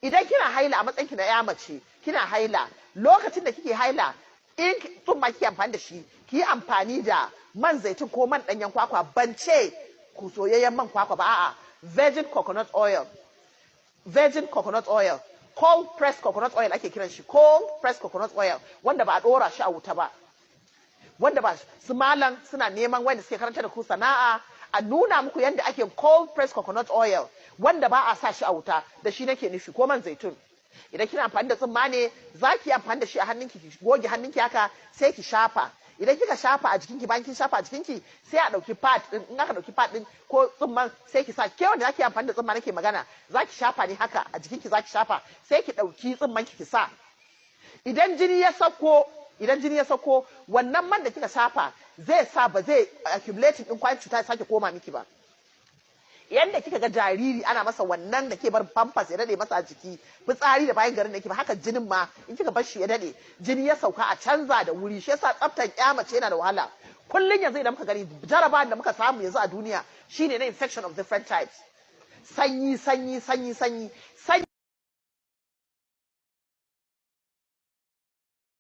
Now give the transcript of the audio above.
idan kina haila a matsayin ki na ya mace kina haila lokacin da kike haila in tsumma kike amfani da shi ki amfani da man zaitun ko man danyen kwakwa ban ce ku soyayyen man kwakwa ba a'a virgin coconut oil cold pressed coconut oil ake kiran shi cold pressed coconut oil wanda ba a dora shi a wuta ba wanda ba su malam suna neman wanda suke karanta da ku sana'a a nuna muku yadda ake cold pressed coconut oil wanda ba a sa shi a wuta da shi nake nufi ko man zaitun idan kina amfani da tsumma ne za ki amfani da shi a hannunki ki goge hannunki haka sai ki shafa idan kika shafa a jikinki bayan kin shafa a jikinki sai a dauki pad din in aka dauki pad din ko tsumman sai ki sa ke wanda zaki amfani da tsumma nake magana zaki shafa ne haka a jikinki zaki shafa sai ki dauki tsumman ki sa idan jini ya sako wannan man da kika shafa zai sa ba zai accumulate din kwayan cuta ya sake koma miki ba yanda kika ga jariri ana masa wannan da ke bar pampers ya dade masa a jiki fitsari da bayan garin da yake ba haka jinin ma in kika bar shi ya dade jini ya sauka a canza da wuri shi yasa tsaftar mace yana da wahala kullun yanzu idan muka gani jarabawan da muka samu yanzu a duniya shine na infection of different types sanyi